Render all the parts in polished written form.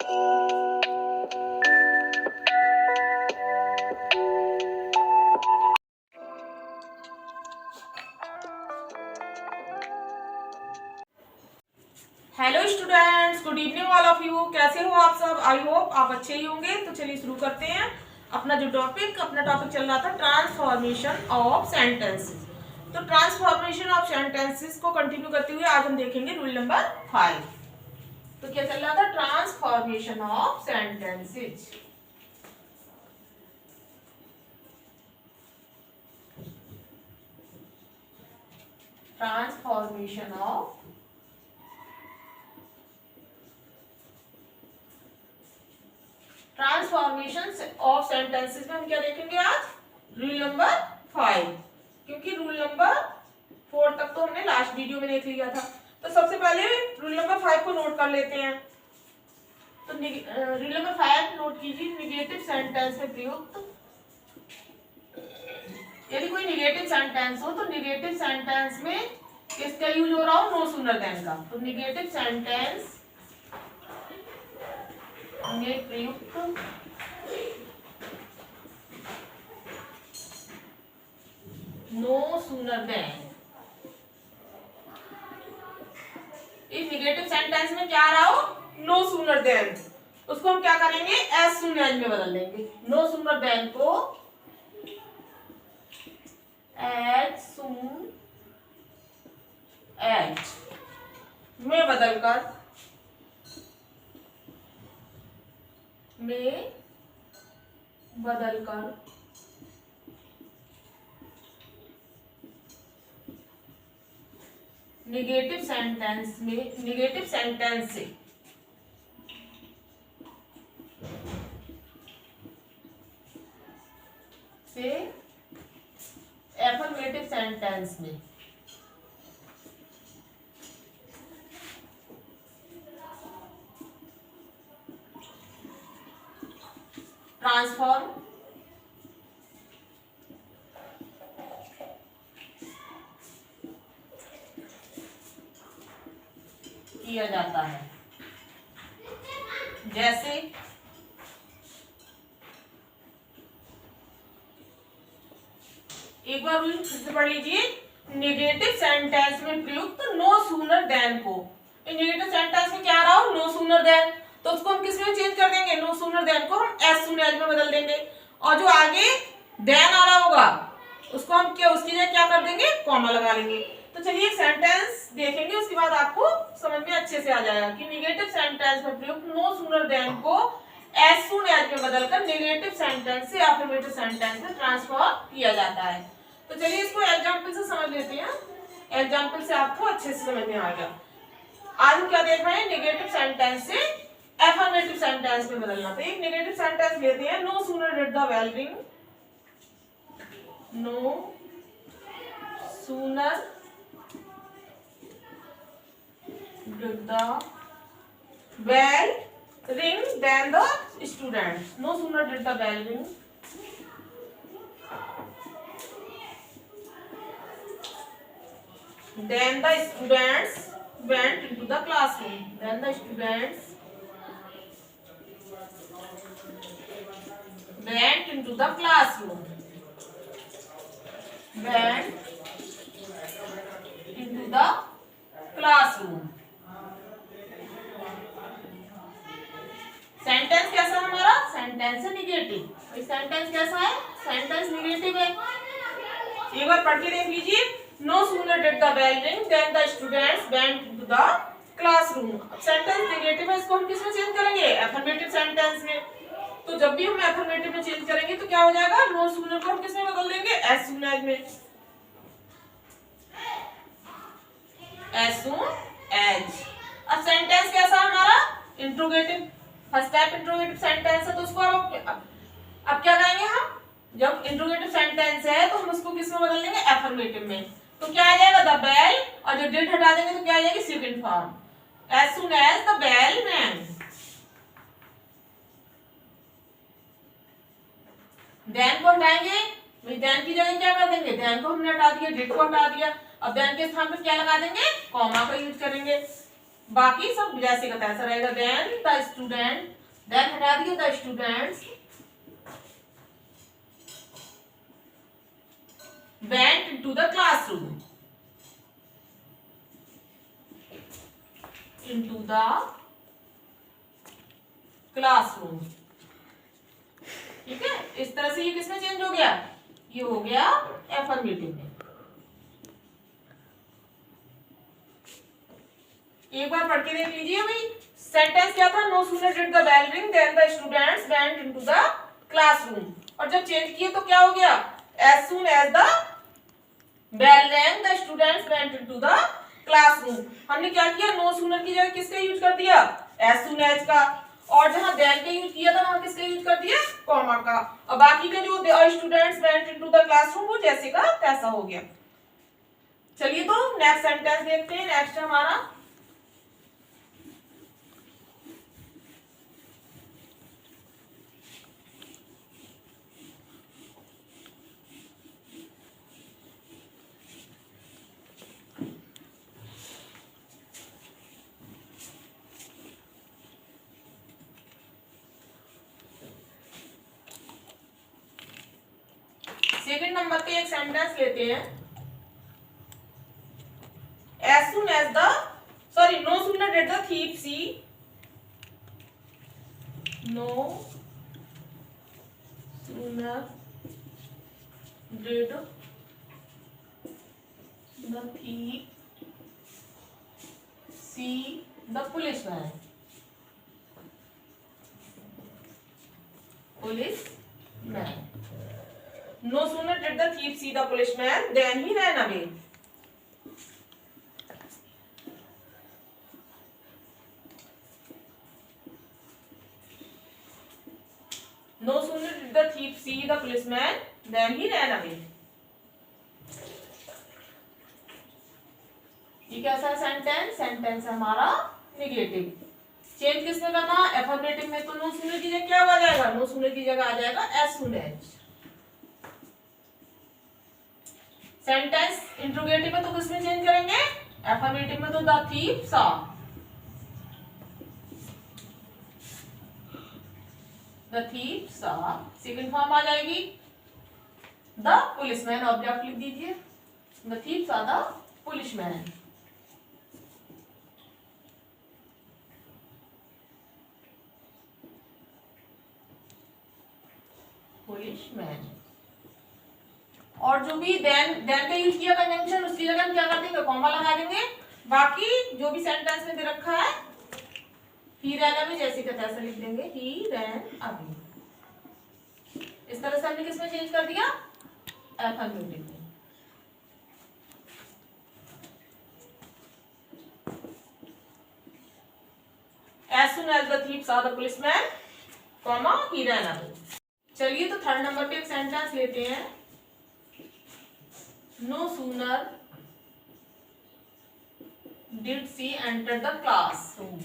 Hello students, good evening all of you. कैसे हो आप सब? आई होप आप अच्छे ही होंगे। तो चलिए शुरू करते हैं अपना टॉपिक चल रहा था ट्रांसफॉर्मेशन ऑफ सेंटेंसेस। तो ट्रांसफॉर्मेशन ऑफ सेंटेंसेस को कंटिन्यू करते हुए आज हम देखेंगे रूल नंबर 5। तो क्या चल रहा था? Transformation of sentences. Transformation of sentences में हम क्या देखेंगे आज? Rule number 5। क्योंकि रूल नंबर 4 तक तो हमने लास्ट वीडियो में देख लिया था। तो सबसे पहले रूल नंबर 5 को नोट कर लेते हैं। तो रूल नंबर 5 नोट कीजिए। निगेटिव सेंटेंस में प्रयुक्त, यदि कोई निगेटिव सेंटेंस हो तो निगेटिव सेंटेंस में किसका यूज हो रहा हो? नो सूनर देन का। तो निगेटिव सेंटेंस में प्रयुक्त नो सूनर देन। इस निगेटिव सेंटेंस में क्या आ रहा हो? No sooner than. उसको हम क्या करेंगे? एज सून एज में बदल देंगे। नो सूनर देन को एज सून एज में बदलकर निगेटिव सेंटेंस से एफर्मेटिव सेंटेंस में ट्रांसफॉर्म किया जाता है। जैसे एक बार रूल फिर से पढ़ लीजिए। निगेटिव सेंटेंस में प्रयुक्त नो सूनर देन को। निगेटिव सेंटेंस में क्या आ रहा हो? No sooner than. तो उसको हम किस में चेंज कर देंगे? नो सूनर देन को हम एज सून एज में बदल देंगे। और जो आगे देन आ रहा होगा उसको हम उसकी जगह क्या कर देंगे? कॉमा लगा लेंगे। तो चलिए एक सेंटेंस देखेंगे, उसके बाद आपको समझ में अच्छे से आ जाएगा कि निगेटिव सेंटेंस में प्रयुक्त नो सूनर देन को एज सून एज में बदलकर निगेटिव सेंटेंस से अफर्मेटिव सेंटेंस में ट्रांसफॉर्म किया जाता है। तो चलिए इसको एग्जांपल से समझ लेते हैं। एग्जांपल से आपको अच्छे से समझ में आ गया। आज हम क्या देख रहे हैं? निगेटिव सेंटेंस से एफर्मेटिव सेंटेंस में बदलना। तो एक नेगेटिव सेंटेंस लेते हैं। No sooner did the bell ring, no sooner did the bell ring then the students. No sooner did the bell ring then the students went into the classroom. Then the students went into the classroom. Went into the classroom. Sentence कैसा है हमारा? Sentence है negative. Sentence कैसा है? Sentence negative है। एक बार पढ़ के देख लीजिए। No sooner did the bell ring than the students went into the classroom. Sentence negative है, इसको हम किस में चेंज करेंगे? एफर्मेटिव सेंटेंस में। तो जब भी हम एफर्मेटिव में चेंज करेंगे तो क्या हो जाएगा? नो सूनर को हम किस में बदल देंगे? एज सून एज में। As soon as. अब सेंटेंस कैसा है हमारा? Interrogative. First type interrogative sentence है, तो उसको अब क्या करेंगे हम? जब इंट्रोगेटिव सेंटेंस है तो हम उसको किस में बदल देंगे? एफर्मेटिव में। तो क्या आ जाएगा? द बेल, और जो डिड हटा देंगे तो क्या आ जाएगी? Second form. As soon as the bell rang. Then को हटाएंगे, देन की जगह क्या कर देंगे? देन को हमने हटा दिया, डिड को हटा दिया। अब देन के स्थान पर क्या लगा देंगे? कॉमा का यूज करेंगे। बाकी सब जैसे का तैसा रहेगा। देन द स्टूडेंट देन हटा दिया the students went into the classroom. Into the classroom. ठीक है, इस तरह से ये किसमें चेंज हो गया, ये हो गया एफर्मेटिव में। एक बार पढ़ के देख लीजिए भाई, सेंटेंस क्या था, no sooner did the bell ring then the students went into the classroom, और जब चेंज किए तो क्या हो गया, as soon as the bell rang the students went into the classroom. हमने क्या किया, नो सूनर की जगह किसका यूज कर दिया, एज सून एज का, और जहां देन का यूज किया था वहां किसका यूज कर दिया, कॉमा का, और बाकी का जो students went into the classroom वो जैसे का तैसा हो गया। चलिए तो नेक्स्ट सेंटेंस देखते हैं। नेक्स्ट हमारा सेकंड नंबर पे एक सेंटेंस लेते हैं। As soon as the no sooner did the thief see, no sooner did the thief see the policeman. No sooner did the thief see the policeman than he ran away. No sooner did the thief see the policeman than he ran away. ये कैसा sentence, sentence है हमारा negative. Change किसमें करना, affirmative में, तो no sooner की जगह क्या आ जाएगा, नो सूनर की जगह आ जाएगा as soon as. Sentence interrogative में तो किसमें चेंज करेंगे, एफर्मेटिव में तो the thief saw, the thief saw second form आ जाएगी द पुलिसमैन, ऑब्जेक्ट लिख दीजिए, the thief saw the policeman. Policeman, और जो भी देन का यूज किया कंजंक्शन उसकी जगह हम क्या कर देंगे, कॉमा लगा देंगे। बाकी जो भी सेंटेंस में दे रखा है ही रैन अवे जैसे का तैसा लिख देंगे, ही रैन अवे। इस तरह से हमने किसमें चेंज कर दिया, एफर्मेटिव में। As soon as the thief saw the policeman, comma he ran away। चलिए तो थर्ड नंबर पे एक सेंटेंस लेते हैं। No sooner did she enter the classroom,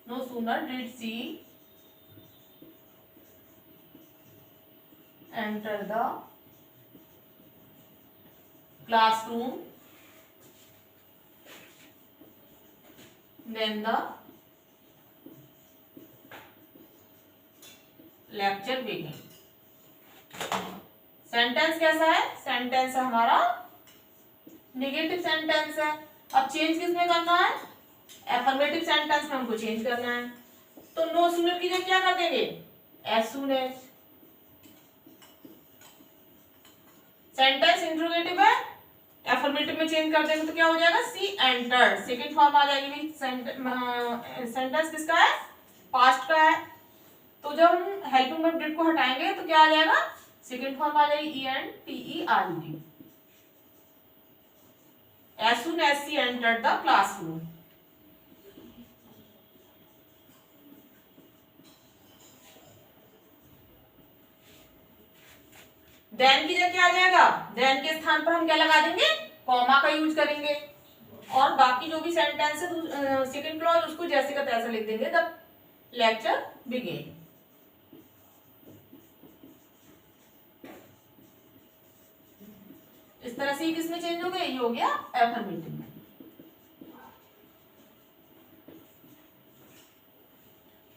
no sooner did she enter the classroom then the lecture began। Sentence कैसा है, sentence है हमारा नेगेटिव सेंटेंस है। अब चेंज किसमें करना है, एफर्मेटिव सेंटेंस में हमको चेंज करना है, तो नो सूनर की जगह क्या कर देंगे, as soon as. Sentence interrogative है, एफर्मेटिव में चेंज कर देंगे तो क्या हो जाएगा, सी एंटर्ड, सेकंड फॉर्म आ जाएगी। सेंटेंस किसका है, पास्ट का है, तो जब हम हेल्पिंग वर्ब डिड को हटाएंगे तो क्या आ जाएगा, सेकेंड फॉर्म आ जाएगी ENTERED। As soon as she entered the classroom। Then की जगह क्या आ जाएगा, देन के स्थान पर हम क्या लगा देंगे, कॉमा का यूज करेंगे, और बाकी जो भी सेंटेंस है सेकेंड क्लॉज उसको जैसे का तैसा लिख देंगे, द लेक्चर बिगेन। इस तरह से किसमें चेंज हो गया, ये हो गया एफर्मेटिव में।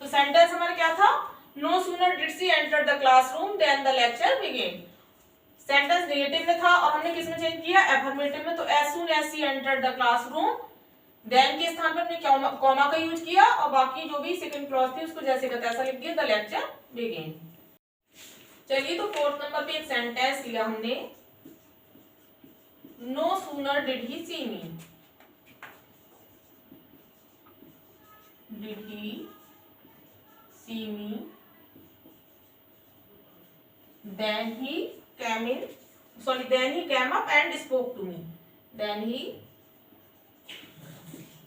तो सेंटेंस हमारा क्या था, no sooner did she enter the classroom then the lecture began. Sentence negative में था और हमने किस में चेंज किया, एफर्मेटिव में। तो as soon as she entered the classroom, then के स्थान पर हमने कॉमा का यूज किया और बाकी जो भी सेकंड क्लॉज थी उसको जैसे का तैसा लिख दिया, द लेक्चर बिगेन। चलिए तो फोर्थ नंबर पे एक सेंटेंस लिया हमने, no sooner did he see me, did he see me then he came up and spoke to me, then he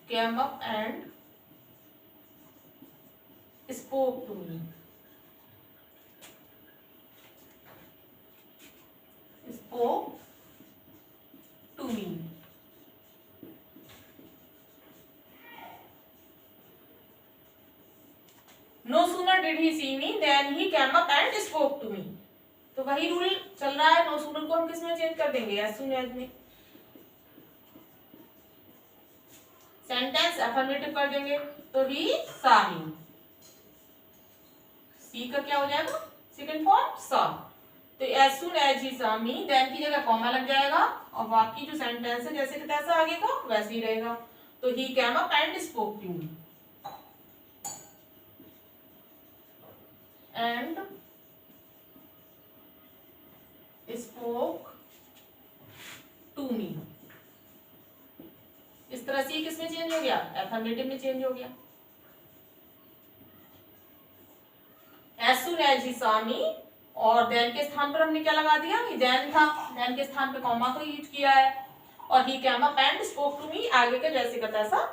came up and spoke to me, spoke to me। No sooner did he see me then he came up and spoke to me। तो वही rule चल रहा है, no sooner को हम किस में change कर देंगे, एज सून एज में। सेंटेंस अफर्मेटिव कर देंगे तो ही सा मी, सी का क्या हो जाएगा सेकंड फॉर्म सा। तो एज सून एज ही सा मी, देन की जगह कॉमा लग जाएगा और बाकी जो सेंटेंस है जैसे कि तैसा आगे का वैसे ही रहेगा। तो he came up and spoke to me, and spoke to me. इस तरह से किसमें चेंज हो गया, एफर्मेटिव में चेंज हो गया। As soon as he saw me, और देन के स्थान पर हमने क्या लगा दिया, देन था, देन के स्थान पे कॉमा को यूज किया है और he came up and spoke to me आगे का जैसे का तैसा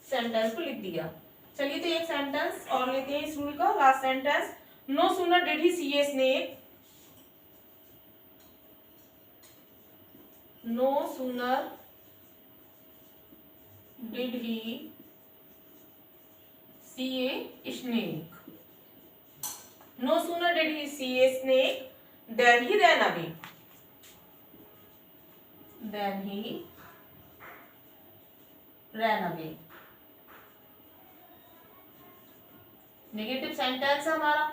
सेंटेंस को लिख दिया। चलिए तो एक सेंटेंस और लेते हैं इस रूल का, last sentence, no sooner did he see a snake, no sooner did he see a snake, no sooner did he see a snake then he ran away, then he ran away। Negative sentence है हमारा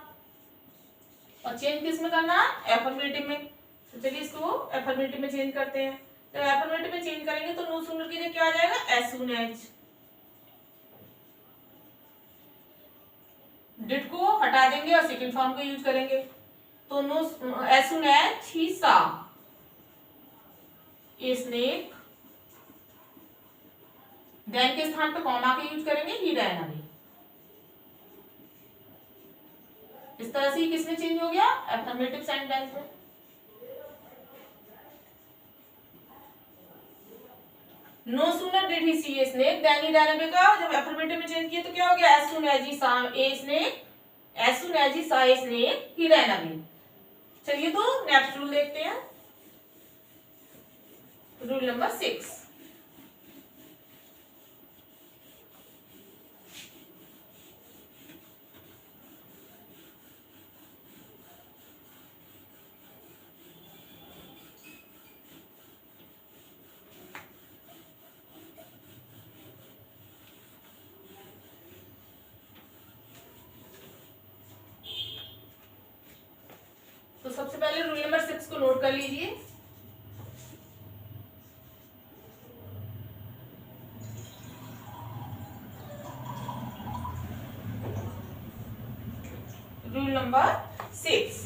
और change किस में करना है, affirmative में। तो चलिए इसको एफर्मेटिव में चेंज करते हैं। जब एफर्मेटिव में चेंज करेंगे तो नो सूनर की जगह क्या आ जाएगा, एज सून एज। डिड को हटा देंगे और सेकंड फॉर्म को यूज करेंगे। तो no as soon as he saw a snake, then के स्थान पे कॉमा का यूज करेंगे, ही रैन अवे। इस तरह से किसमें चेंज हो गया, एफर्मेटिव सेंटेंस में। No sooner did he see a snake then he ran away का जब एफर्मेटिव में चेंज किया तो क्या हो गया, as soon as he saw a snake, as soon as he saw a snake he ran away। चलिए तो नेक्स्ट रूल देखते हैं, रूल नंबर 6। तो सबसे पहले रूल नंबर 6 को नोट कर लीजिए। रूल नंबर 6,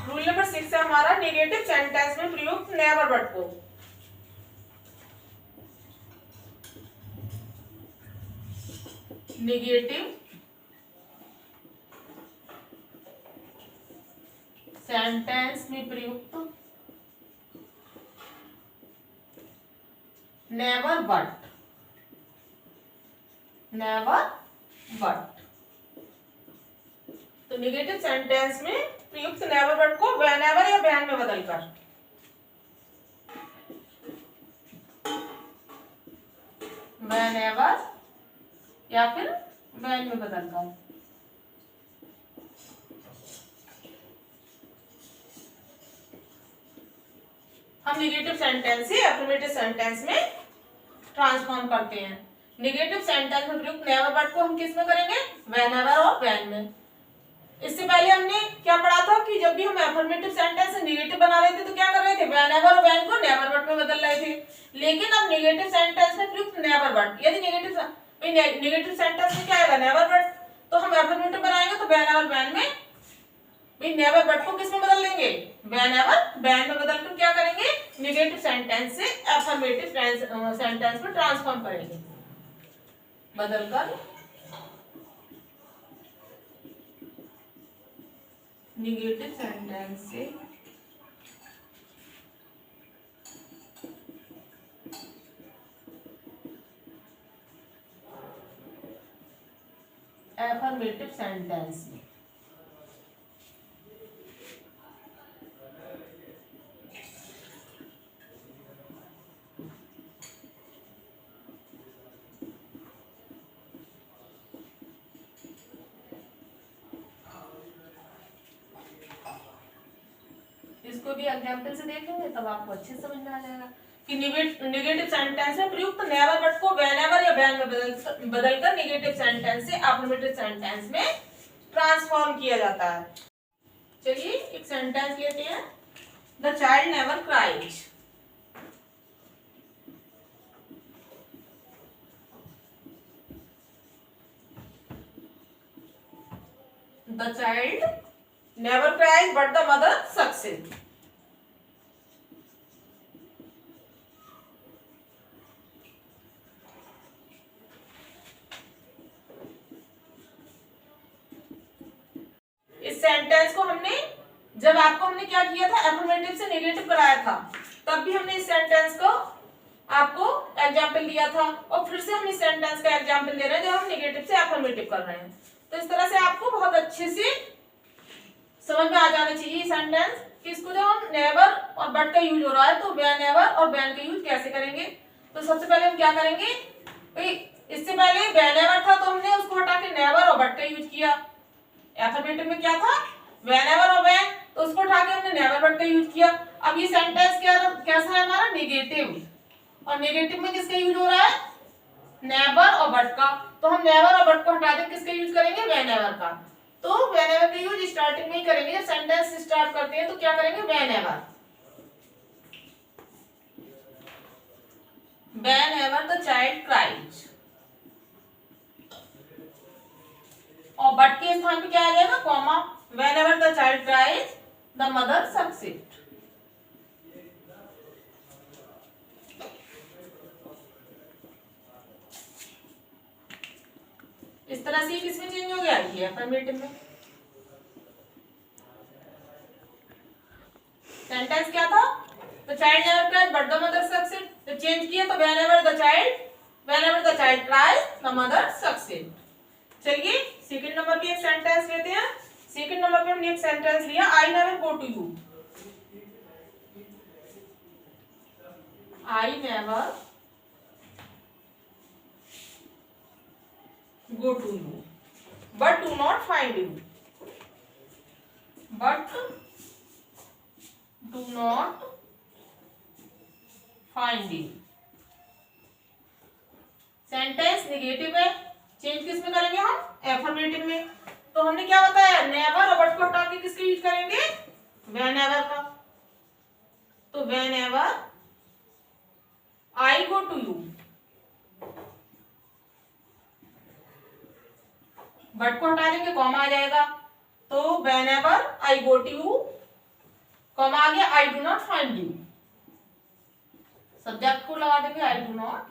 रूल नंबर 6 है हमारा, नेगेटिव सेंटेंस में प्रयुक्त नेवर बट को नेगेटिव सेंटेंस में प्रयुक्त नेवर बट, नेवर बट। तो नेगेटिव सेंटेंस में प्रयुक्त नेवर बट को व्हेनेवर या व्हेन में बदलकर, व्हेनेवर या फिर व्हेन में बदलकर हम नेगेटिव सेंटेंस से अफर्मेटिव सेंटेंस में ट्रांसफॉर्म करते हैं। नेगेटिव सेंटेंस में प्रयुक्त नेवर बट को हम किस में करेंगे, व्हेनेवर और व्हेन में। इससे पहले हमने क्या पढ़ा था कि जब भी हम अफर्मेटिव सेंटेंस से नेगेटिव बना रहे थे तो क्या कर रहे थे, व्हेनेवर और व्हेन को नेवर बट में बदल रहे थे। लेकिन अब नेगेटिव सेंटेंस में प्रयुक्त नेवर बट, यदि नेगेटिव सेंटेंस में क्या आएगा, नेवर बट, तो हम अफर्मेटिव बनाएंगे तो व्हेनेवर व्हेन में भी नेवर बट को किस में बदल लेंगे, व्हेनेवर व्हेन में बदलकर क्या करेंगे, नेगेटिव सेंटेंस से अफर्मेटिव सेंटेंस में ट्रांसफॉर्म करेंगे, बदलकर नेगेटिव सेंटेंस से अफर्मेटिव सेंटेंस में। इसको भी एग्जांपल से देखेंगे तब आपको अच्छे से समझ में आ जाएगा कि नेगेटिव सेंटेंस में प्रयुक्त नेवर बट को व्हेनेवर या व्हेन में बदलकर नेगेटिव सेंटेंस से अफर्मेटिव सेंटेंस में ट्रांसफॉर्म किया जाता है। चलिए एक सेंटेंस लेते हैं, the child never cried. The child never cries but the mother succeed. इस सेंटेंस को हमने जब आपको हमने क्या किया था, अफर्मेटिव से नेगेटिव कराया था, तब भी हमने इस सेंटेंस को आपको एग्जाम्पल दिया था और फिर से हम इस सेंटेंस का एग्जाम्पल दे रहे हैं जब हम नेगेटिव से अफर्मेटिव कर रहे हैं। तो इस तरह से आपको बहुत अच्छे से समझ में आ जाना चाहिए सेंटेंस कि इसको जब हम नेवर और बट का यूज हो रहा है तो व्हेनेवर और व्हेन का यूज कैसे करेंगे। तो सबसे पहले हम क्या करेंगे, इससे पहले व्हेनेवर था तो हमने उसको हटा के नेवर और बट का यूज किया। अफर्मेटिव में क्या था, व्हेनेवर और व्हेन, तो उसको उठा के हमने नेवर बट का यूज किया। अब ये सेंटेंस कैसा है हमारा, नेगेटिव, और नेगेटिव में किसका यूज हो रहा है, नेवर और बट का। तो हम नेवर और बट को हटा के किसका यूज करेंगे, व्हेनेवर का। तो व्हेनेवर का यूज स्टार्टिंग में ही करेंगे, जब सेंटेंस स्टार्ट करते हैं तो क्या करेंगे, whenever. Whenever the child cries, और बट के स्थान पे क्या आ जाएगा, comma. Whenever the child cries the mother succeed. इस तरह से किसमें चेंज हो गया, ये अफर्मेटिव में। सेंटेंस क्या था, the child never cried but the mother succeed, तो चेंज किया तो whenever the child cries the mother succeed. चलिए सेकंड नंबर पे एक सेंटेंस लेते हैं। सेकंड नंबर पे हमने एक सेंटेंस लिया, I never go to you. I never go to you but do not find you, but do not find you। Sentence negative है, चेंज किस में करेंगे हम, एफर्मेटिव में। तो हमने क्या बताया, नेवर और बट को हटा के किसका यूज करेंगे, व्हेनेवर का। तो whenever I go to you, but को हटा देंगे, कॉमा आ जाएगा। तो whenever I go to you, comma आ गया, I do not find you. Subject को लगा देंगे, I do not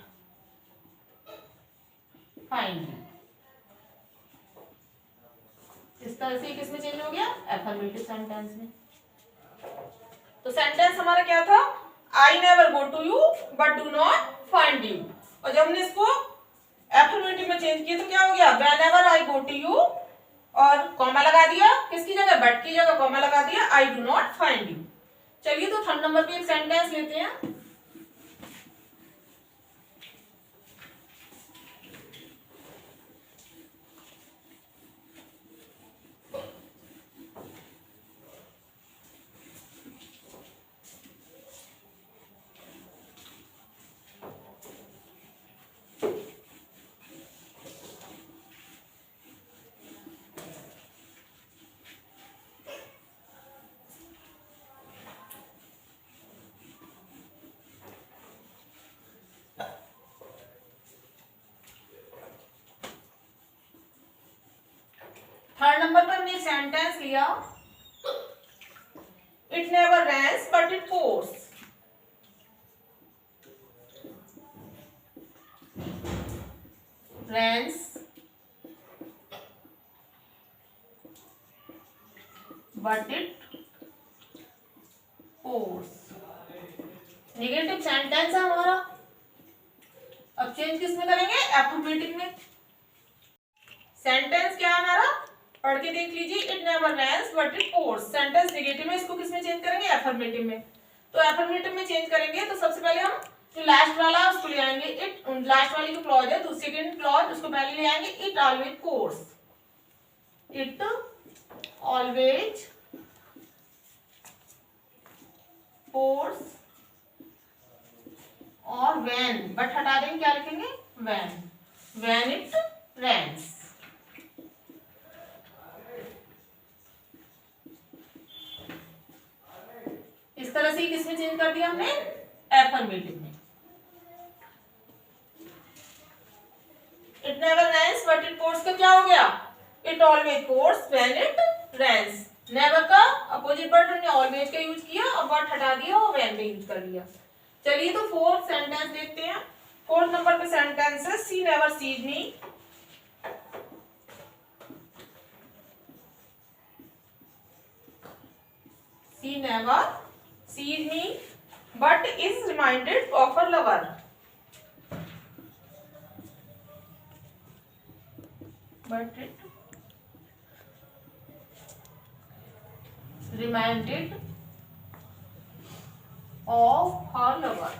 find you. इस तरह से किसमें चेंज हो गया, एफर्मेटिव सेंटेंस में। तो सेंटेंस हमारा क्या था, I never go to you but do not find you. और जब हमने इसको एफर्मेटिव में चेंज किया तो क्या हो गया, whenever I go to you, और कॉमा लगा दिया, किसकी जगह, बट की जगह कॉमा लगा दिया, आई डू नॉट फाइंड यू। चलिए तो थर्ड नंबर पे एक सेंटेंस लेते हैं। थर्ड नंबर पर हमने सेंटेंस लिया, it never rains but it pours. Rains but it pours. Negative sentence है हमारा। अब चेंज किस में करेंगे? एफर्मेटिव में। सेंटेंस क्या है हमारा? पढ़ के देख लीजिए, it never rains but it pours. Sentence negative में, इसको किस में चेंज करेंगे? एफर्मेटिव में। तो एफर्मेटिव में चेंज करेंगे तो सबसे पहले हम जो लास्ट वाला उसको ले आएंगे, इट, लास्ट वाली जो क्लॉज है तो सेकंड क्लॉज उसको पहले ले आएंगे, it always pours. It always pours. और व्हेन, बट हटा देंगे, क्या लिखेंगे? व्हेन। When it rains. इस तरह से किसमें चेंज कर दिया हमने? एफर्मेटिव में। It never rains but it pours का क्या हो गया? It always pours when it rains. Never का अपोजिट वर्ड हमने ऑलवेज का यूज किया और बट हटा दिया और व्हेन का यूज कर दिया। चलिए तो फोर्थ सेंटेंस देखते हैं। फोर्थ नंबर पे सेंटेंस है, she never sees me. She never sees me but is reminded of her lover. But it reminded of her lover.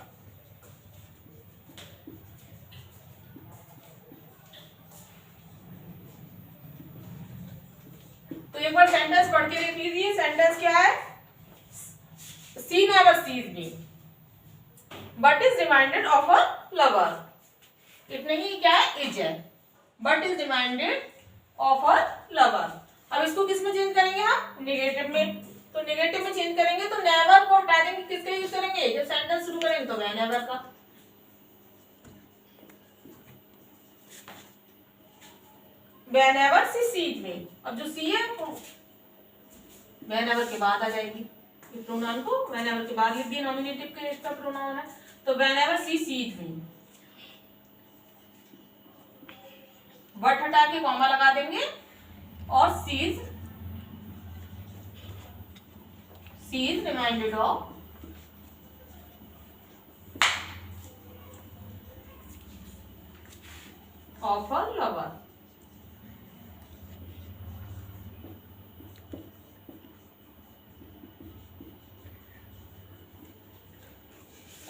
तो एक बार सेंटेंस पढ़ के देख लीजिए। सेंटेंस क्या है? She never sees me, but is reminded of her lover. It नहीं, क्या है? Is है, but is reminded of her lover. अब इसको किस में चेंज करेंगे हम? नेगेटिव में। तो नेगेटिव में चेंज करेंगे तो नेवर को हटा देंगे, किसके यूज करेंगे? जब सेंटेंस शुरू करेंगे तो व्हेनेवर का। Whenever she sees me, अब जो सी है whenever के बाद आ जाएगी। प्रोनाउन को whenever के बाद लिख दिया, नॉमिनेटिव के इसका प्रोनाउन है। तो whenever she sees me, but हटा के कॉमा लगा देंगे और sees reminded of her lover.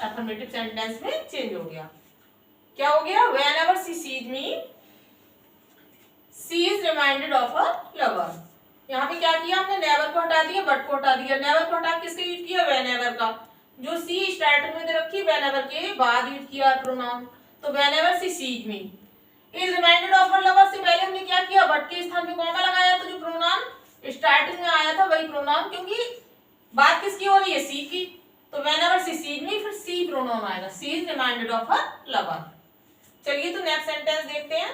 Affirmative sentence में चेंज हो गया। क्या हो गया? Whenever she sees me, she is reminded of her lover. यहाँ पे क्या किया हमने? नेवर को हटा दिया, बट को हटा दिया। नेवर को हटा किसके यूज किया? whenever का। जो सी स्टार्टिंग में दे रखी, whenever के बाद यूज किया प्रोनाउन। तो whenever she sees me is reminded of her lover से पहले हमने क्या किया? बट के स्थान पे कॉमा लगाया। तो जो प्रोनाउन स्टार्टिंग में आया था वही प्रोनाउन, क्योंकि बात किसकी हो रही है? सी की। तो whenever she sees me, फिर सी प्रोनाउन आएगा। she is reminded of her lover. चलिए तो नेक्स्ट सेंटेंस देखते हैं।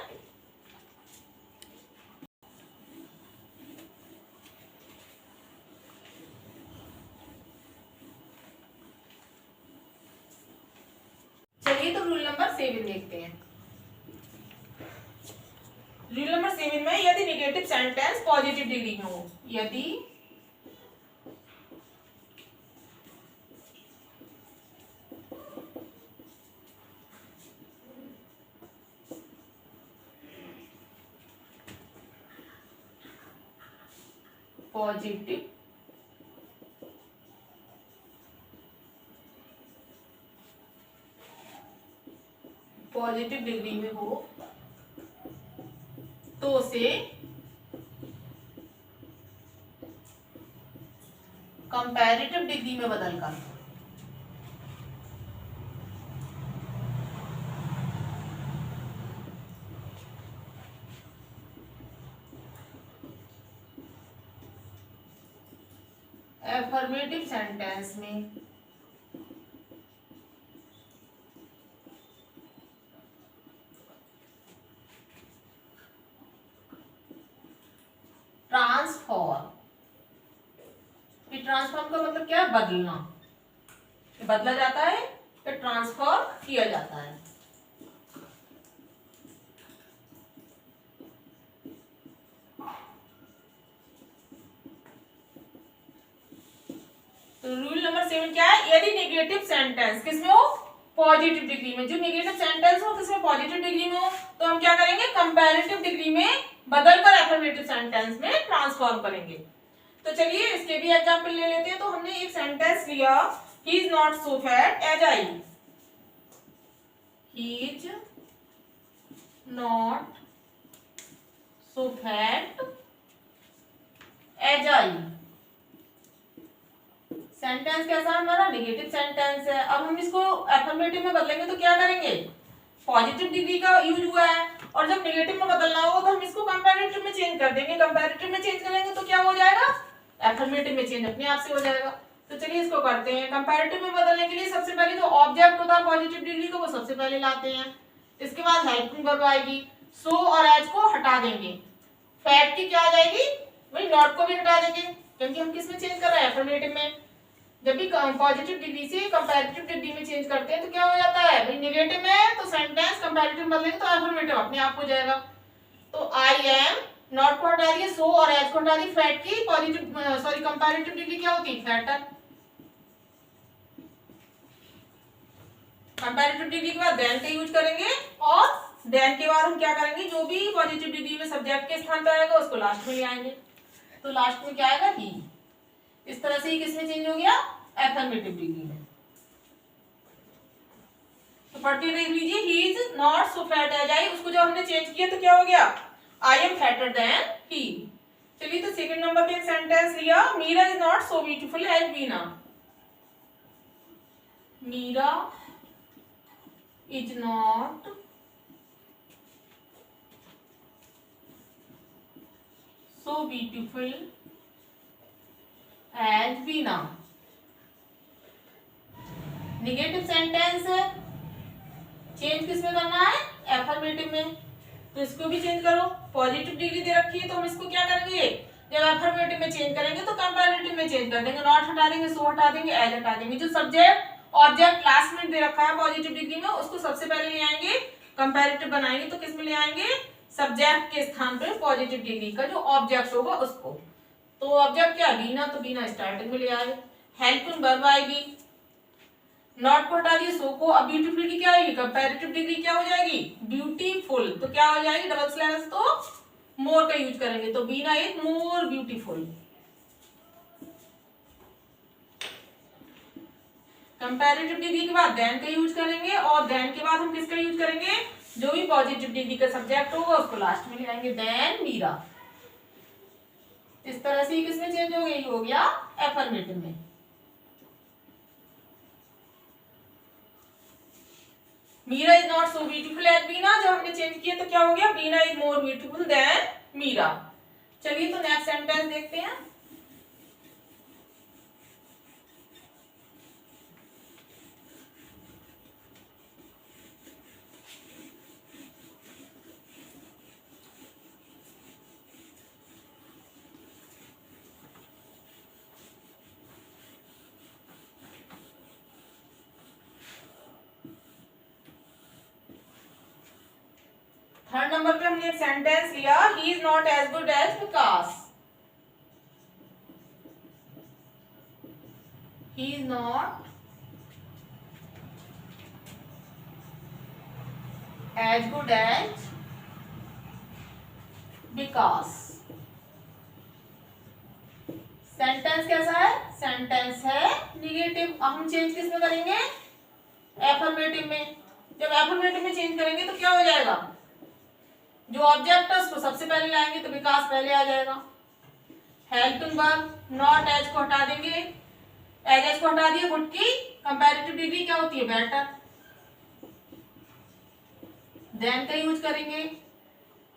चलिए तो रूल नंबर 7 देखते हैं। रूल नंबर 7 में, यदि नेगेटिव सेंटेंस पॉजिटिव डिग्री में हो, यदि पॉजिटिव डिग्री में हो तो उसे कंपैरेटिव डिग्री में बदलकर एफर्मेटिव सेंटेंस में मतलब क्या है, बदलना, बदला जाता है या ट्रांसफर किया जाता है। तो रूल नंबर 7 क्या है, यदि नेगेटिव सेंटेंस किसमें हो, पॉजिटिव डिग्री में, जो नेगेटिव सेंटेंस हो किसमें, पॉजिटिव डिग्री में हो, तो हम क्या करेंगे, कंपैरेटिव डिग्री में बदलकर एफर्मेटिव सेंटेंस में ट्रांसफॉर्म करेंगे। तो चलिए इसके भी एग्जांपल ले लेते हैं। तो हमने एक सेंटेंस लिया, he is not so fat as I, he is not so fat as I. Sentence कैसा है हमारा, नेगेटिव सेंटेंस है। अब हम इसको एफर्मेटिव में बदलेंगे तो क्या करेंगे, पॉजिटिव डिग्री का यूज हुआ है, और जब नेगेटिव में बदलना हो तो हम इसको कंपैरेटिव में चेंज कर देंगे। कंपैरेटिव में चेंज करेंगे तो क्या हो जाएगा, एफर्मेटिव में चेंज अपने आप से हो जाएगा। तो चलिए इसको करते हैं। कंपैरेटिव में बदलने के लिए सबसे पहले जो ऑब्जेक्ट होता है पॉजिटिव डिग्री का, वो सबसे पहले लाते हैं। इसके बाद हेल्पिंग वर्ब आएगी, सो और एज को हटा देंगे, फैट की क्या आ जाएगी, वही नॉट को भी हटा देंगे, क्योंकि हम किस में चेंज कर रहे हैं, एफर्मेटिव में। जब भी पॉजिटिव डिग्री से कंपैरेटिव डिग्री में चेंज करते हैं तो क्या हो जाता है, भाई नेगेटिव में तो सेंटेंस कंपैरेटिव में बदलेंगे तो एफर्मेटिव अपने आप हो जाएगा। तो आई एम, नॉट को हटा दिया, सो और एज को हटा दी, फैट की पॉजिटिव सॉरी कंपैरेटिव डिग्री क्या होती है, फैटर। कंपैरेटिव डिग्री के बाद देन का यूज करेंगे, और देन के बाद हम क्या करेंगे, जो भी पॉजिटिव डिग्री में सब्जेक्ट के स्थान पर आएगा उसको लास्ट में ले आएंगे। तो लास्ट में क्या आएगा, ही। इस तरह से ही किसमें चेंज हो गया, एफर्मेटिव डिग्री में। तो पढ़ते देख लीजिए, he is not so fat as I, उसको जब हमने चेंज किया तो क्या हो गया, I am fatter than he. चलिए तो सेकंड नंबर पे एक सेंटेंस लिया, Meera is not so beautiful as Beena, Meera is not so beautiful as Beena. Negative sentence है, चेंज किसमें करना है, एफर्मेटिव में। तो इसको भी चेंज करो, पॉजिटिव डिग्री दे रखी है तो हम इसको क्या करेंगे, जब एफर्मेटिव में चेंज करेंगे तो कंपैरेटिव में चेंज कर देंगे, नॉट हटा देंगे, सो हटा देंगे, एज हटा देंगे। जो सब्जेक्ट ऑब्जेक्ट लास्ट में दे रखा है पॉजिटिव डिग्री में, उसको सबसे पहले ले आएंगे, कंपैरेटिव बनाएंगे तो किसमें ले आएंगे, सब्जेक्ट के स्थान पे पॉजिटिव डिग्री का जो ऑब्जेक्ट होगा उसको। तो ऑब्जेक्ट क्या, बीना, तो बीना स्टार्टिंग में ले आए। हेल्पिंग वर्ब आएगी, नॉट को हटा दिए, सो को, अब ब्यूटीफुल की क्या आएगी, कंपैरेटिव डिग्री क्या हो जाएगी, ब्यूटीफुल, तो क्या हो जाएगी, डबल स्लैश तो मोर का यूज करेंगे, तो Beena is more beautiful. Comparative degree के बाद देन का यूज करेंगे, और देन के बाद हम किसका यूज करेंगे, जो भी पॉजिटिव डिग्री का सब्जेक्ट होगा उसको लास्ट में ले आएंगे, देन मीरा। इस तरह से किसमें चेंज हो गया, हो गया एफर्मेटिव में। Meera is not so beautiful as Beena, जब हमने चेंज किया तो क्या हो गया, Beena is more beautiful than Meera. चलिए तो नेक्स्ट सेंटेंस देखते हैं। थर्ड नंबर पे हमने एक सेंटेंस लिया, he is not as good as Vikas, he is not as good as Vikas. Sentence कैसा है, सेंटेंस है निगेटिव। अब हम चेंज किसमें करेंगे, एफर्मेटिव में। जब एफर्मेटिव में चेंज करेंगे तो क्या हो जाएगा, जो ऑब्जेक्ट है उसको सबसे पहले लाएंगे तो विकास पहले आ जाएगा। हेल्पिंग वर्ब, नॉट एज को हटा देंगे, एज को हटा दिए, गुड की कंपैरेटिव डिग्री क्या होती है, बेटर। देन का यूज करेंगे,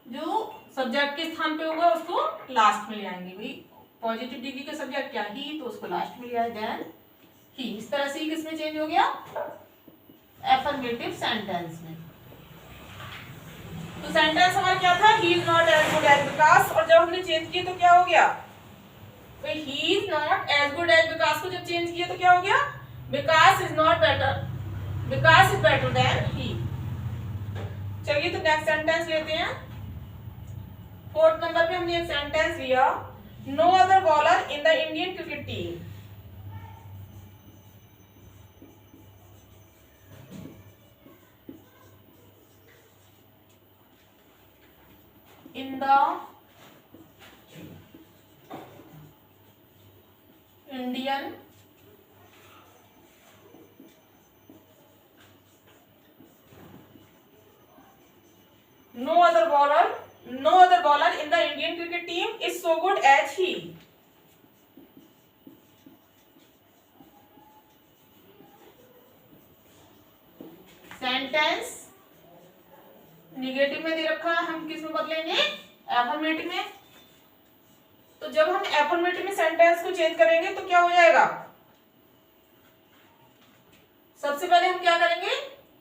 जो सब्जेक्ट के स्थान पे होगा उसको लास्ट में ले आएंगे, भाई पॉजिटिव डिग्री का सब्जेक्ट क्या, ही, तो उसको लास्ट में ले आए, देन ही। इस तरह से ही किसमें चेंज हो गया, एफर्मेटिव सेंटेंस में। तो सेंटेंस हमारा क्या था, he is not as good as Vikas, और जब हमने चेंज किया तो क्या हो गया, he is not as good as Vikas को जब चेंज किया तो क्या हो गया, Vikas is not better, Vikas is better than he. चलिए तो नेक्स्ट सेंटेंस लेते हैं। फोर्थ नंबर पे हमने एक सेंटेंस लिया, no other bowler in the Indian cricket team. In the Indian no other bowler in the Indian cricket team is so good as he। Sentence negative में दे रखा है, हम किस में बदलेंगे, एफर्मेटिव में। तो जब हम एफर्मेटिव में सेंटेंस को चेंज करेंगे तो क्या हो जाएगा, सबसे पहले हम क्या करेंगे,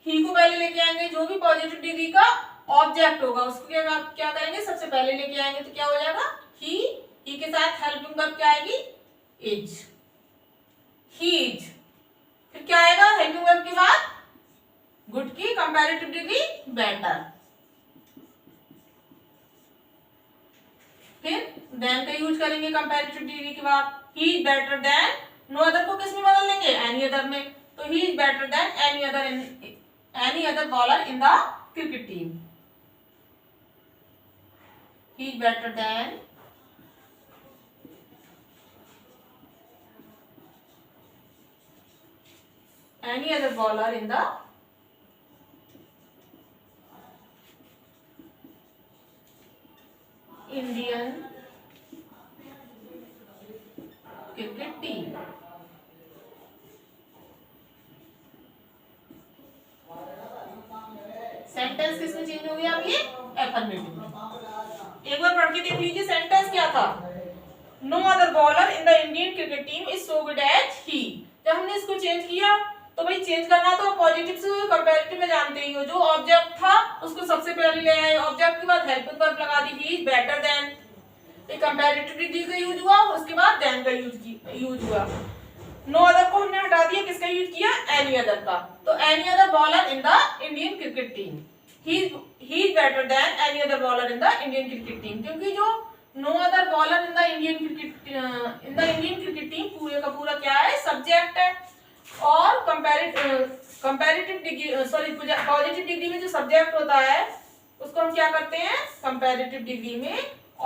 ही को पहले लेके आएंगे, जो भी पॉजिटिव डिग्री का ऑब्जेक्ट होगा उसको क्या करेंगे, सबसे पहले लेके आएंगे। तो क्या हो जाएगा, ही के साथ हेल्पिंग वर्ब क्या आएगी, इज, ही इज। फिर क्या आएगा हेल्पिंग वर्ब के बाद, गुड की कंपैरेटिव डिग्री बेटर। फिर देन का यूज करेंगे कंपैरेटिव डिग्री के बाद, he is better than, no other को किस में बदल लेंगे, एनी अदर में। तो he is better than any other bowler in the cricket team. He is better than any other bowler in the Indian cricket team। Sentence किसमें change हो गया, अब ये एफर्मेटिव में। एक बार पढ़ के देख लीजिए सेंटेंस क्या था, no other bowler in the Indian cricket team is so good as he. जब हमने इसको चेंज किया तो भाई चेंज करना तो पॉजिटिव से कंपैरेटिव में जानते ही हो, जो ऑब्जेक्ट था उसको सबसे पहले ले आए, ऑब्जेक्ट के बाद हेल्पिंग वर्ब लगा दी, ही इज बेटर देन, एक कंपैरेटिव डिग्री का यूज हुआ, उसके बाद देन का यूज हुआ। नो अदर को हमने हटा दिया, किसका यूज किया, एनी अदर का। तो any other bowler in the Indian cricket team, he is better than any other bowler in the Indian cricket team। क्योंकि जो no other bowler in the Indian cricket team पूरे का पूरा क्या है, सब्जेक्ट है। और comparative degree sorry positive degree में जो सब्जेक्ट होता है उसको हम क्या करते हैं, कंपैरेटिव डिग्री में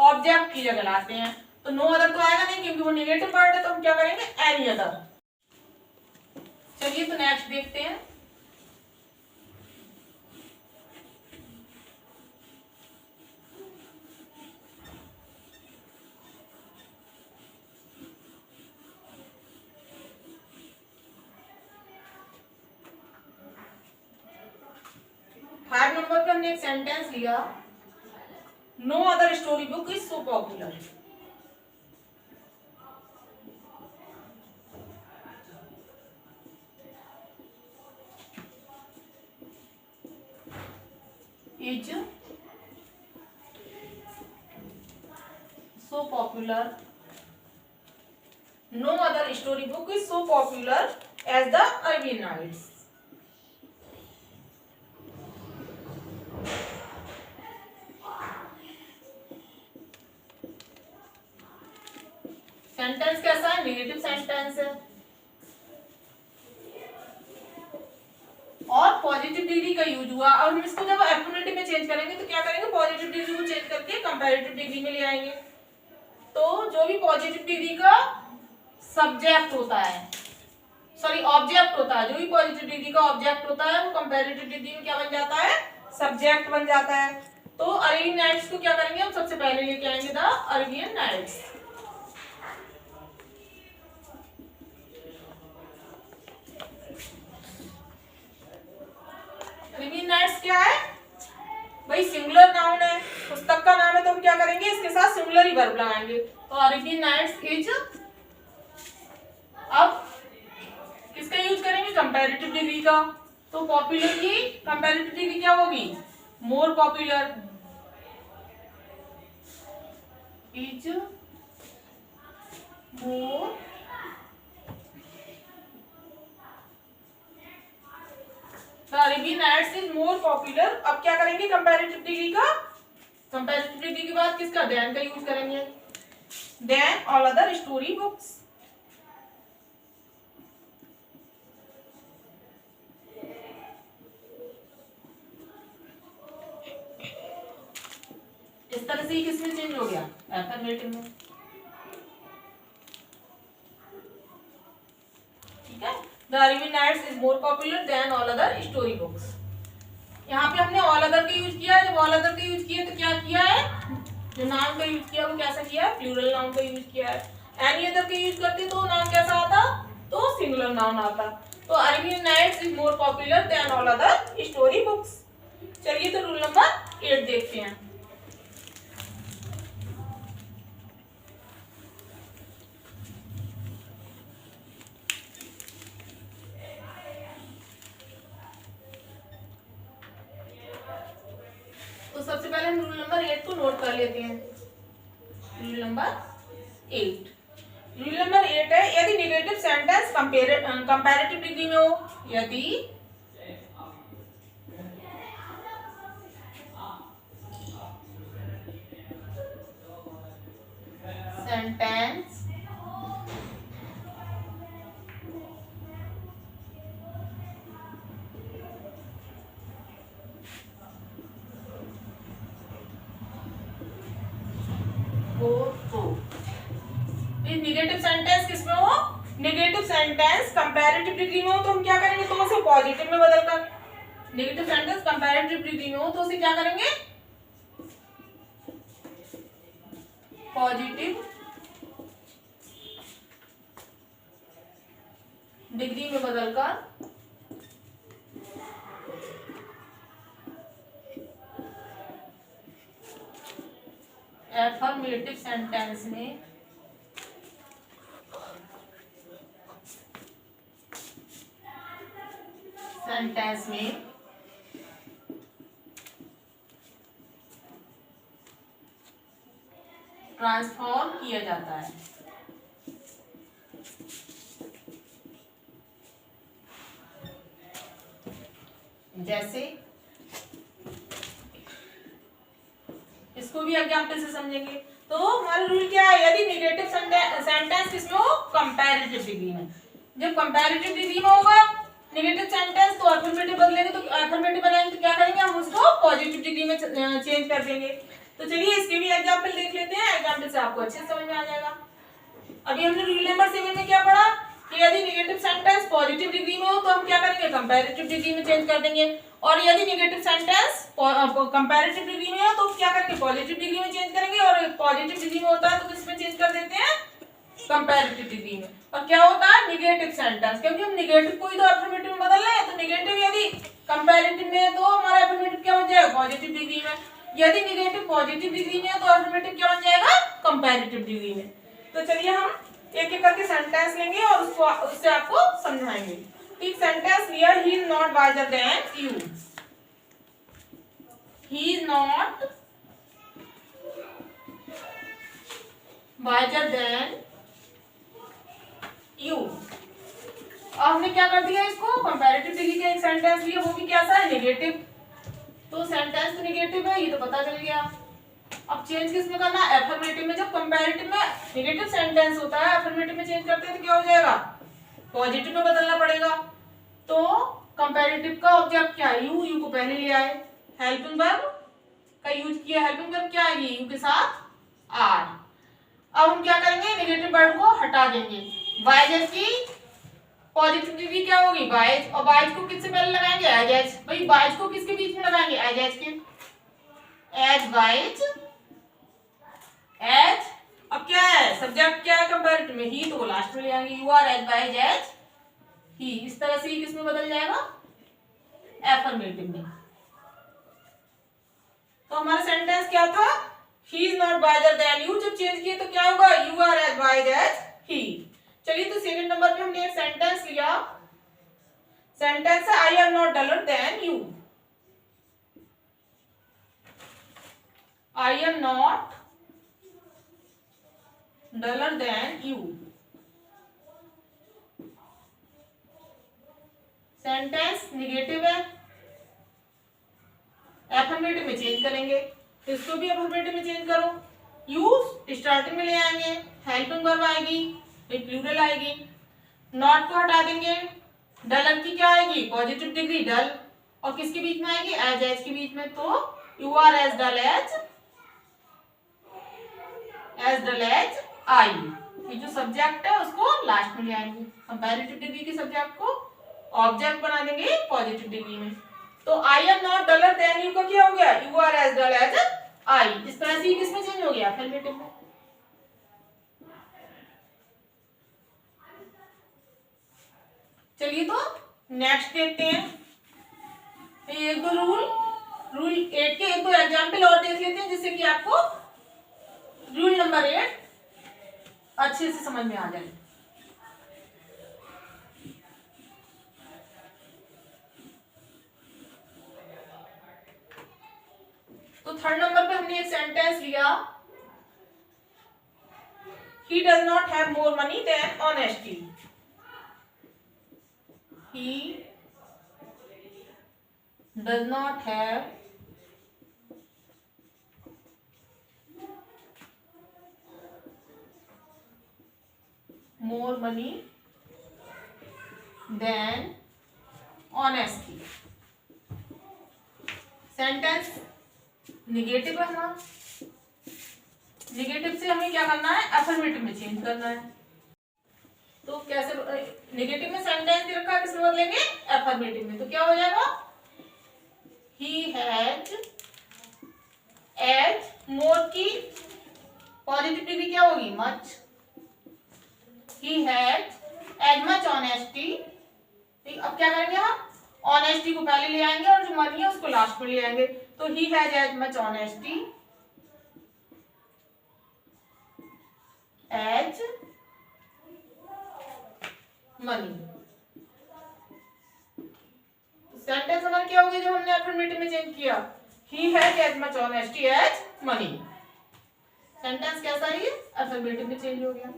ऑब्जेक्ट की जगह लाते हैं। तो नो अदर तो आएगा नहीं क्योंकि वो नेगेटिव वर्ड है, तो हम क्या करेंगे, एनी अदर। चलिए तो नेक्स्ट देखते हैं। फाइव नंबर पे हमने एक सेंटेंस लिया, no other story book is so popular. Is so popular, no other story book is so popular as the Arabian Nights. Sentence कैसा है, नेगेटिव सेंटेंस है और पॉजिटिव डिग्री का यूज हुआ। और हम इसको जब एफर्मेटिव में चेंज करेंगे तो क्या करेंगे, पॉजिटिव डिग्री को चेंज करके कंपैरेटिव डिग्री में ले आएंगे। तो जो भी पॉजिटिव डिग्री का सब्जेक्ट होता है, सॉरी ऑब्जेक्ट होता है, जो भी पॉजिटिव डिग्री का ऑब्जेक्ट होता है वो कंपैरेटिव डिग्री में क्या बन जाता है, सब्जेक्ट बन जाता है। तो अरेबियन नाइट्स को क्या करेंगे, हम सबसे पहले लेके आएंगे the Arabian Nights. Arabian Nights क्या है भाई, सिंगुलर नाउन है, पुस्तक का नाम है, तो हम क्या करेंगे, इसके साथ सिंगुलर ही वर्ब लगाएंगे। तो अरेबियन नाइट्स इज, अब किसका यूज करेंगे, कंपैरेटिव डिग्री का। तो पॉपुलर की कंपैरेटिव डिग्री क्या होगी, more popular, is more the Arabian Nights is more popular. अब क्या करेंगे कंपैरेटिव डिग्री का, कंपैरेटिव डिग्री के बाद किसका, देन का यूज करेंगे, than all other story books. इस तरह से ही किसमें चेंज हो गया, एफर्मेटिव में। ठीक है, the Arabian Nights is more popular than all other story books. यहाँ पे हमने ऑल अदर का यूज किया है। जब ऑल अदर का यूज किया तो क्या किया है, जो नाउन का यूज किया वो कैसा किया है, प्लूरल नाउन का यूज किया है। एनी अदर का यूज करते तो नाउन कैसा आता, तो सिंगुलर नाउन आता। तो Arabian Nights is more popular than all other story books. चलिए तो रूल नंबर 8 देखते हैं। तो सबसे पहले हम रूल नंबर 8 को नोट कर लेते हैं। रूल नंबर 8, रूल नंबर 8 है, यदि नेगेटिव सेंटेंस कंपैरेटिव डिग्री में हो, यदि सेंटेंस नेगेटिव सेंटेंस किसमें हो, नेगेटिव सेंटेंस कंपैरेटिव डिग्री में हो, तो हम क्या करेंगे, तो उसे पॉजिटिव में बदलकर, नेगेटिव सेंटेंस कंपैरेटिव डिग्री में हो तो उसे क्या करेंगे, पॉजिटिव डिग्री में बदलकर एफर्मेटिव सेंटेंस में ट्रांसफॉर्म किया जाता है। जैसे इसको भी एग्जांपल से समझेंगे। तो हमारा रूल क्या है, यदि नेगेटिव सेंटेंस किसमें हो, कंपैरेटिव डिग्री में। जब कंपैरेटिव डिग्री में होगा नेगेटिव सेंटेंस तो अफर्मेटिव बदलेंगे, तो अफर्मेटिव बनाएंगे तो क्या करेंगे, हम उसको पॉजिटिव डिग्री में चेंज कर देंगे। तो चलिए इसके भी एग्जांपल देख लेते हैं, एग्जांपल से आपको अच्छे समझ में आ जाएगा। अभी हमने रूल नंबर 7 में क्या पढ़ा कि यदि नेगेटिव सेंटेंस पॉजिटिव डिग्री में हो तो हम क्या करेंगे, कंपैरेटिव डिग्री में चेंज कर देंगे, और यदि नेगेटिव सेंटेंस कंपैरेटिव डिग्री में हो तो क्या करेंगे, पॉजिटिव डिग्री में चेंज करेंगे, और पॉजिटिव डिग्री में होता है तो किसमें चेंज कर देते हैं, कंपैरेटिव डिग्री में। और क्या होता है, नेगेटिव सेंटेंस, क्योंकि हम नेगेटिव को ही तो अफर्मेटिव में बदल रहे हैं, तो नेगेटिव यदि कंपैरेटिव में है तो हमारा अफर्मेटिव क्या बन जाएगा, पॉजिटिव डिग्री में। यदि नेगेटिव पॉजिटिव डिग्री में है तो अफर्मेटिव क्या बन जाएगा, कंपैरेटिव डिग्री में। तो चलिए हम एक एक करके सेंटेंस लेंगे और उससे आपको समझाएंगे। ठीक, सेंटेंस लिया, he is not wiser than you, he is not wiser than you. अब हमने क्या कर दिया, इसको कंपैरेटिव डिग्री का एक सेंटेंस लिया, वो भी कैसा है, नेगेटिव। तो सेंटेंस तो नेगेटिव है, ये तो पता चल गया। अब चेंज किसमें करना है, एफर्मेटिव में। जब कंपैरेटिव में नेगेटिव सेंटेंस होता है, एफर्मेटिव में चेंज करते हैं तो क्या हो जाएगा, पॉजिटिव में बदलना पड़ेगा। तो कंपैरेटिव का ऑब्जेक्ट क्या है, यू, यू को पहले लिया है, हेल्पिंग वर्ब का यूज किया। हेल्पिंग वर्ब क्या है, यू के साथ आर। अब हम क्या करेंगे, नेगेटिव वर्ड को हटा देंगे। वाइज की पॉजिटिव डिग्री क्या होगी, वाइज, और वाइज को किससे पहले लगाएंगे, एज एज। भाई वाइज को किसके बीच में लगाएंगे, एज एज के, एज वाइज एज। अब क्या है, सब्जेक्ट क्या है कंपैरेटिव में, ही, तो लास्ट में ले आएंगे, you are as wise as he. इस तरह से ही किसमें बदल जाएगा, एफर्मेटिव में। तो हमारा सेंटेंस क्या था, he is not wiser than you. जब चेंज किए तो क्या होगा, you are as wise as he. चलिए तो सेकंड नंबर पे हमने एक सेंटेंस लिया, सेंटेंस है, I am not duller than you. I am not duller than you. Sentence negative है, एफर्मेटिव में चेंज करेंगे, तो इसको भी एफर्मेटिव में चेंज करो। यूज स्टार्टिंग में ले आएंगे, हेल्पिंग वर्ब आएगी, फिर प्लूरल आएगी, नॉट को हटा देंगे, डलर की क्या आएगी पॉजिटिव डिग्री डल, और किसके बीच में आएगी एज के बीच में, तो you are as dull as I. ये जो सब्जेक्ट है उसको लास्ट में ले आएंगे, कंपैरेटिव डिग्री के सब्जेक्ट को ऑब्जेक्ट बना देंगे पॉजिटिव डिग्री में। तो I am not duller than you का क्या हो गया you are as dull as I. इस तरह से किसमें चेंज हो गया एफर्मेटिव में। चलिए तो नेक्स्ट देखते हैं, एक दो रूल 8 के एक दो एग्जाम्पल और देख लेते हैं जिससे कि आपको रूल नंबर 8 अच्छे से समझ में आ जाए। तो थर्ड नंबर पे हमने एक सेंटेंस लिया, he does not have more money than honesty। he does not have more money than honesty। Sentence negative है हमारा, निगेटिव से हमें क्या करना है अफर्मेटिव में चेंज करना है। तो कैसे निगेटिव में सेंटेंस दे रखा है किसमें बदलेंगे अफर्मेटिव में, तो क्या हो जाएगा ही हैज एज मोर की पॉजिटिव डिग्री क्या होगी much, he has as much honesty. अब क्या करेंगे हम ऑनेस्टी को पहले ले आएंगे और जो मनी है उसको लास्ट में ले आएंगे, तो he has as much honesty as money. Sentence हमारा क्या हो गया जो हमने अफर्मेटिव में चेंज किया, he has as much honesty as money. Sentence कैसा है अफर्मेटिव में चेंज हो गया।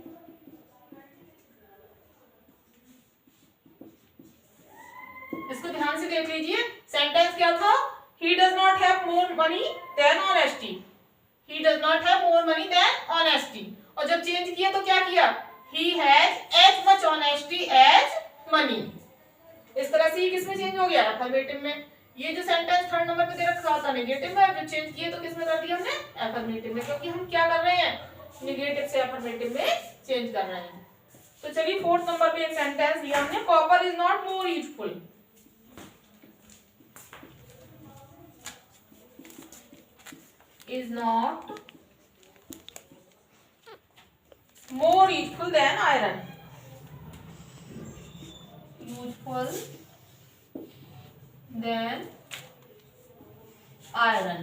इसको ध्यान से देख लीजिए, सेंटेंस क्या था he does not have more money than honesty, he does not have more money than honesty, और जब चेंज किया तो क्या किया he has as much honesty as money। इस तरह से ये किसमें चेंज हो गया अफर्मेटिव में। ये जो सेंटेंस थर्ड नंबर पे दे रखा था नेगेटिव में, जो चेंज किया तो किसमें कर दिया हमने अफर्मेटिव में, क्योंकि हम क्या कर रहे हैं नेगेटिव से अफर्मेटिव में चेंज कर रहे हैं। तो चलिए फोर्थ नंबर पे एक सेंटेंस लिया हमने, copper is not more useful. is not more useful than iron, useful than iron।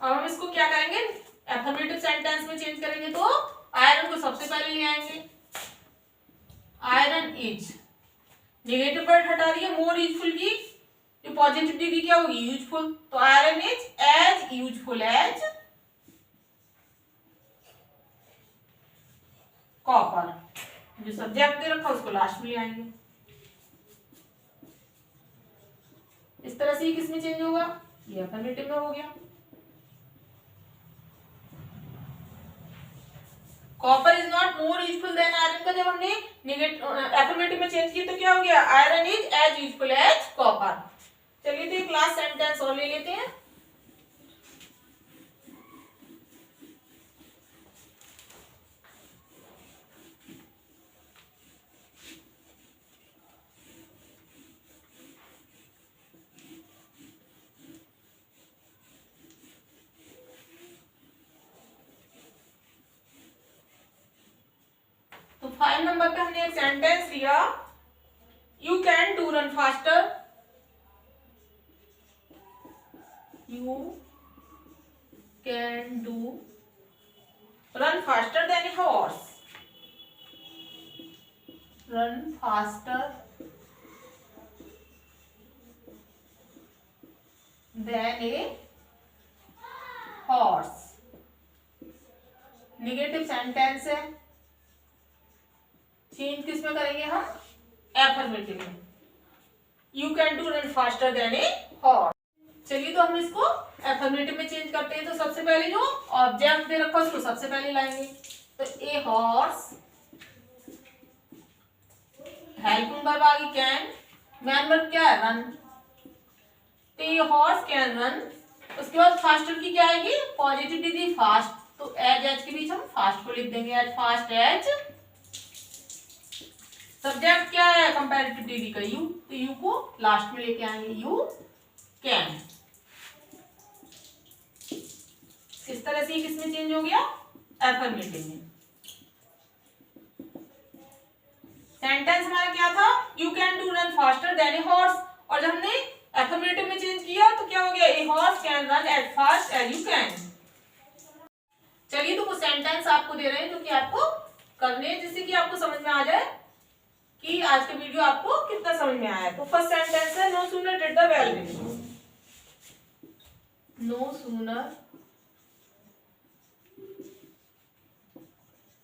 अब हम इसको क्या करेंगे एफर्मेटिव सेंटेंस में चेंज करेंगे, तो आयरन को सबसे पहले ले आएंगे, आयरन इज, नेगेटिव वर्ड हटा दिया, मोर यूजफुल की जो पॉजिटिव डिग्री क्या होगी यूजफुल, तो iron is as useful as copper. जो सब्जेक्ट दे रखा उसको लास्ट में आएंगे। इस तरह से किस में चेंज होगा ये अफर्मेटिव में हो गया। Copper is not more useful than iron का जब हमने अफर्मेटिव में चेंज किया तो क्या हो गया iron is as useful as copper. चलिए तो एक लास्ट सेंटेंस और ले लेते हैं। तो 5 नंबर पे हमने एक सेंटेंस लिया, you can do run faster, you can do run faster than a horse, run faster than a horse। Negative sentence है, चेंज किस में करेंगे हम? एफर्मेटिव में। You can do run faster than a horse. चलिए तो हम इसको एफर्मेटिव में चेंज करते हैं। तो सबसे पहले जो ऑब्जेक्ट दे रखा है उसको सबसे पहले लाएंगे। तो ए हॉर्स, हेल्पिंग वर्ब आ गई कैन, मैन वर्ब क्या है? रन। तो ये हॉर्स कैन रन। उसके बाद फास्टर की क्या आएगी? Positive degree fast. तो एज के बीच हम फास्ट को लिख देंगे, एज फास्ट एज। सब्जेक्ट क्या है? कंपैरेटिव डिग्री का यू, तो यू को लास्ट में लेके आएंगे, यू कैन। इस तरह से किसमें चेंज हो गया? एफर्मेटिव में। सेंटेंस हमारा क्या था? You can do run faster than a horse. और जब हमने एफर्मेटिव में चेंज किया तो क्या हो गया? A horse can run as fast as you can. चलिए तो कुछ सेंटेंस आपको दे रहे हैं जो कि आपको करने हैं, जिससे कि आपको समझ में आ जाए कि आज का वीडियो आपको कितना समझ में आया। तो फर्स्ट सेंटेंस है no sooner did the bell ring. No sooner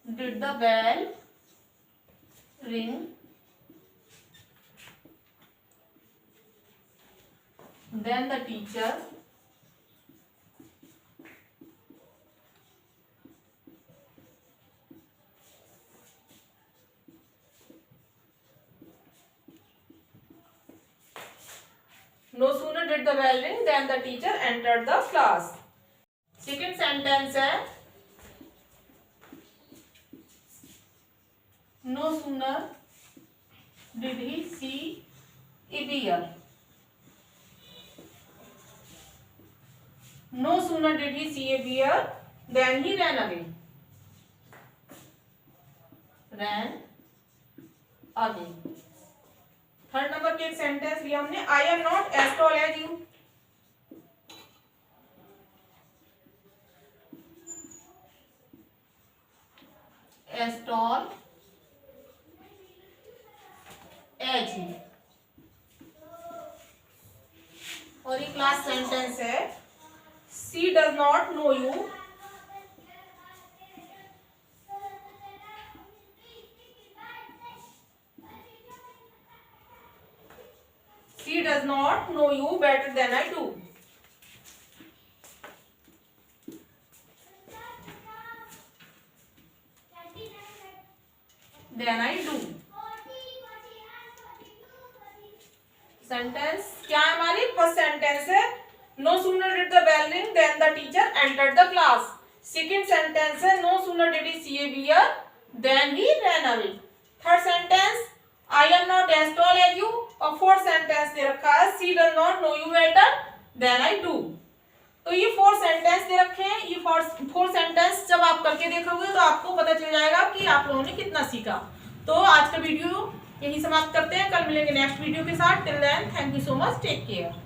did the bell ring then the teacher no sooner did the bell ring than the teacher entered the class. Second sentence है no sooner did he see a bear. No sooner did he see a bear than he ran away. Ran away. Third number के एक sentence लिया हमने, I am not as tall as you. As tall as you. और एक last sentence है she does not know you she does not know you better than I do. than I do. Sentence क्या है हमारी? First sentence है No sooner did the bell ring than the teacher entered the class. Second sentence है no sooner did he see a bear than he ran away. Third sentence I am not as tall as you. और fourth sentence दे रखा है she does not know you better than I do. तो ये four sentence दे रखे हैं। ये four sentence जब आप करके देखोगे तो आपको पता चल जाएगा कि आप लोगों ने कितना सीखा। तो आज का वीडियो यही समाप्त करते हैं। कल मिलेंगे नेक्स्ट वीडियो के साथ। Till then thank you so much, take care.